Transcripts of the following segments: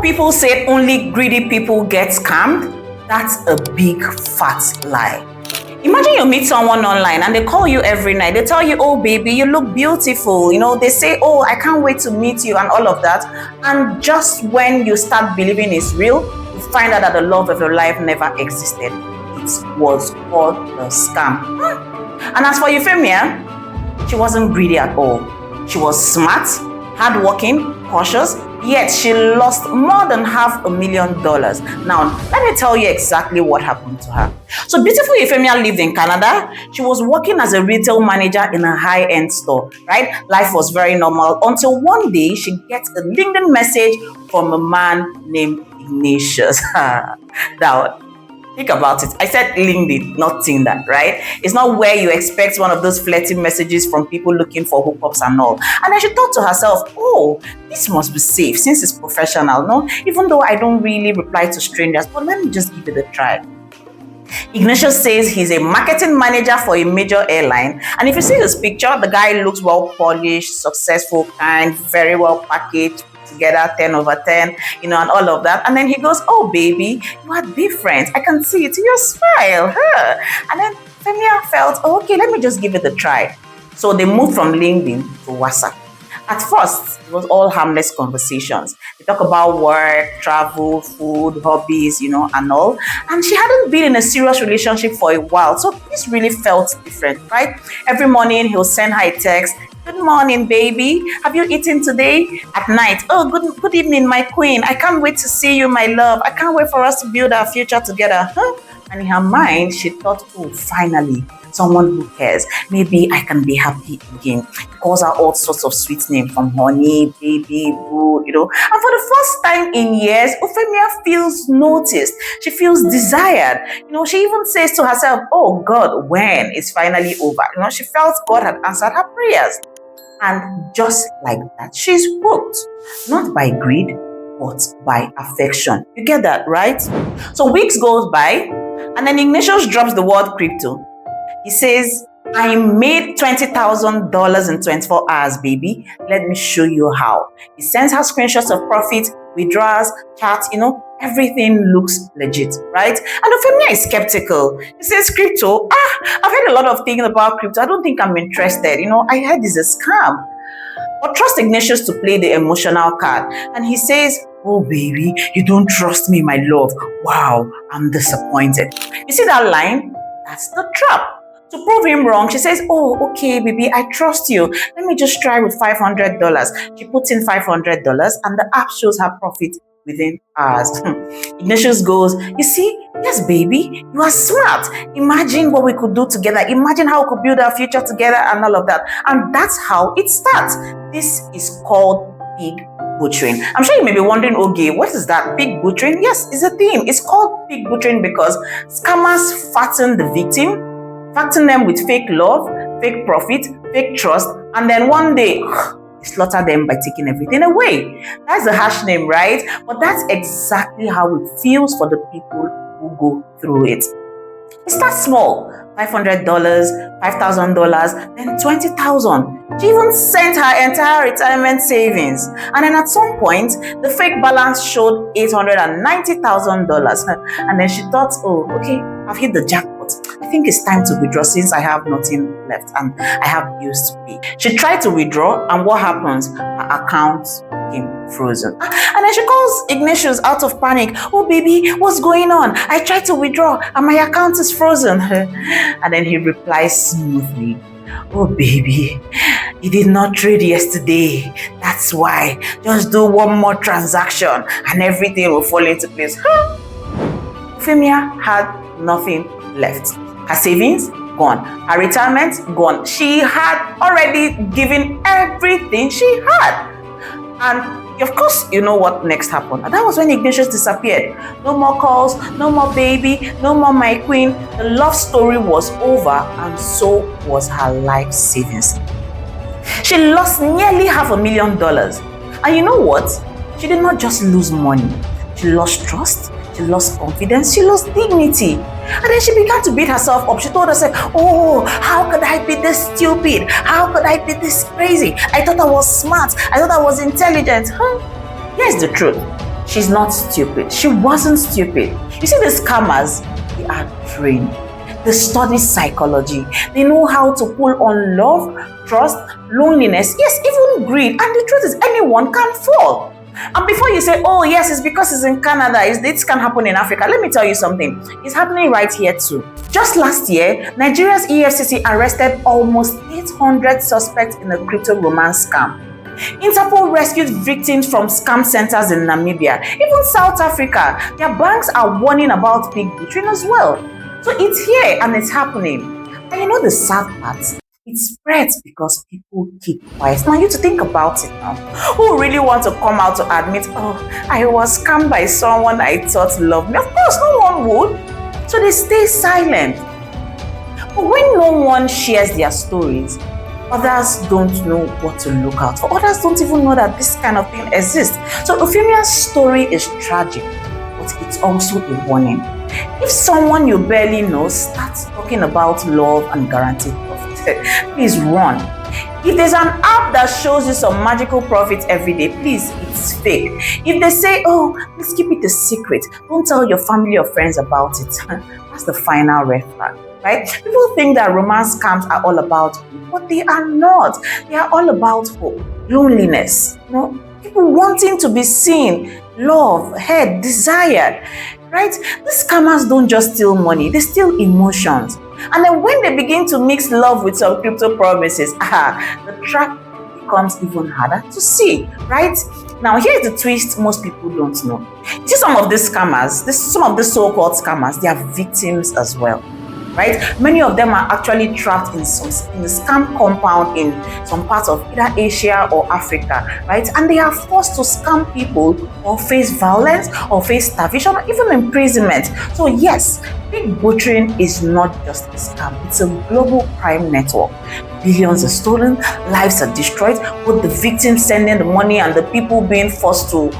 People say only greedy people get scammed. That's a big fat lie. Imagine you meet someone online and they call you every night. They tell you, oh baby, you look beautiful. They say, oh, I can't wait to meet you and all of that. And just when you start believing it's real, you find out that the love of your life never existed. It was called a scam. And as for Euphemia, she wasn't greedy at all. She was smart, hardworking, cautious, yet she lost more than $500,000. Now, let me tell you exactly what happened to her. So beautiful Euphemia lived in Canada. She was working as a retail manager in a high-end store, right? Life was very normal until one day she gets a LinkedIn message from a man named Ignatius. Now, think about it. I said LinkedIn, not Tinder, right? It's not where you expect one of those flirty messages from people looking for hookups and all. And then she thought to herself, oh, this must be safe since it's professional, no? Even though I don't really reply to strangers, but let me just give it a try. Ignatius says he's a marketing manager for a major airline. And if you see his picture, the guy looks well polished, successful, kind, very well packaged, together 10 over 10, and all of that. And then he goes, oh baby, you are different. I can see it in your smile. And then Euphemia felt, oh, okay, let me just give it a try. So they moved from LinkedIn to WhatsApp. At first, it was all harmless conversations. They talk about work, travel, food, hobbies, and all. And she hadn't been in a serious relationship for a while. So this really felt different, right? Every morning, he'll send her a text. Good morning, baby. Have you eaten today? At night, oh, good evening, my queen. I can't wait to see you, my love. I can't wait for us to build our future together. And in her mind, she thought, oh, finally, someone who cares. Maybe I can be happy again. He calls her all sorts of sweet names from honey, baby, boo, And for the first time in years, Euphemia feels noticed. She feels desired. She even says to herself, oh God, when it's finally over? She felt God had answered her prayers. And just like that, she's hooked. Not by greed, but by affection. You get that, right? So weeks goes by, and then Ignatius drops the word crypto. He says, I made $20,000 in 24 hours, baby. Let me show you how. He sends her screenshots of profit, withdrawals, charts, everything looks legit, right? And Euphemia is skeptical. He says, crypto? I've heard a lot of things about crypto. I don't think I'm interested. I heard it's a scam. But trust Ignatius to play the emotional card. And he says, oh, baby, you don't trust me, my love. Wow, I'm disappointed. You see that line? That's the trap. To prove him wrong, she says, oh, okay, baby, I trust you. Let me just try with $500. She puts in $500 and the app shows her profit within hours. Ignatius goes, you see, yes, baby, you are smart. Imagine what we could do together. Imagine how we could build our future together and all of that. And that's how it starts. This is called pig butchering. I'm sure you may be wondering, okay, what is that? Pig butchering? Yes, it's a thing. It's called pig butchering because scammers fatten the victim, fatten them with fake love, fake profit, fake trust, and then one day, slaughter them by taking everything away. That's a harsh name, right? But that's exactly how it feels for the people who go through it. It starts small, $500, $5,000, then $20,000. She even sent her entire retirement savings. And then at some point, the fake balance showed $890,000. And then she thought, oh, okay, I've hit the jackpot. I think it's time to withdraw since I have nothing left and I have bills to pay. She tried to withdraw, and what happens? Her account became frozen. And then she calls Ignatius out of panic. Oh, baby, what's going on? I tried to withdraw and my account is frozen. And then he replies smoothly, oh, baby, you did not trade yesterday. That's why. Just do one more transaction and everything will fall into place. Euphemia had nothing left. Her savings, gone. Her retirement, gone. She had already given everything she had. And of course, you know what next happened. And that was when Ignatius disappeared. No more calls, no more baby, no more my queen. The love story was over, and so was her life savings. She lost nearly $500,000. And you know what? She did not just lose money. She lost trust. She lost confidence. She lost dignity. And then she began to beat herself up. She told herself, oh, how could I be this stupid? How could I be this crazy? I thought I was smart. I thought I was intelligent. Here's the truth. She's not stupid. She wasn't stupid. You see, the scammers, they are trained. They study psychology. They know how to pull on love, trust, loneliness, yes, even greed. And the truth is, anyone can fall. And before you say, oh yes, it's because it's in Canada, it can happen in Africa, let me tell you something. It's happening right here too. Just last year, Nigeria's EFCC arrested almost 800 suspects in a crypto romance scam. Interpol rescued victims from scam centers in Namibia. Even South Africa, their banks are warning about big between as well. So it's here and it's happening. And you know the sad part? It spreads because people keep quiet. Now you to think about it now. Who really want to come out to admit, oh, I was scammed by someone I thought loved me? Of course, no one would. So they stay silent. But when no one shares their stories, others don't know what to look out for. Others don't even know that this kind of thing exists. So Euphemia's story is tragic, but it's also a warning. If someone you barely know starts talking about love and guaranteed profit, please run. If there's an app that shows you some magical profit every day, please, it's fake. If they say, oh, let's keep it a secret, don't tell your family or friends about it, that's the final red flag, right? People think that romance scams are all about hope, but they are not. They are all about hope, loneliness, people wanting to be seen, loved, heard, desired. Right? These scammers don't just steal money, they steal emotions. And then when they begin to mix love with some crypto promises, the trap becomes even harder to see, right? Now, here's the twist most people don't know. You see, some of these scammers, some of the so-called scammers, they are victims as well. Right? Many of them are actually trapped in a scam compound in some parts of either Asia or Africa, right? And they are forced to scam people or face violence or face starvation or even imprisonment. So yes, big butchering is not just a scam, it's a global crime network. Billions are stolen, lives are destroyed, both the victims sending the money and the people being forced to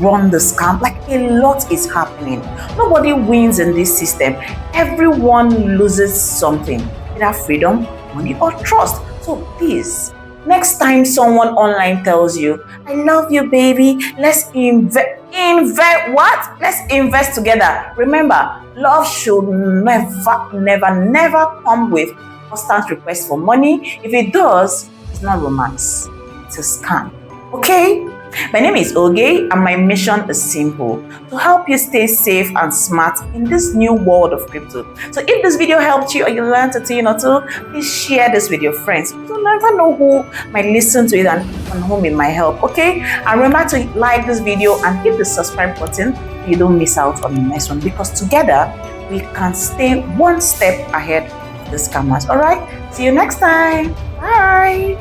run the scam. Like, a lot is happening. Nobody wins in this system. Everyone loses something, either freedom, money, or trust. So please, next time someone online tells you, I love you, baby, let's invest what? Let's invest together. Remember, love should never come with constant requests for money. If it does, it's not romance, it's a scam. Okay? My name is Oge, and my mission is simple: to help you stay safe and smart in this new world of crypto. So if this video helped you or you learned a thing or two, please share this with your friends. You never know who might listen to it and whom it might help, okay? And remember to like this video and hit the subscribe button so you don't miss out on the next one, because together we can stay one step ahead of the scammers. Alright? See you next time. Bye!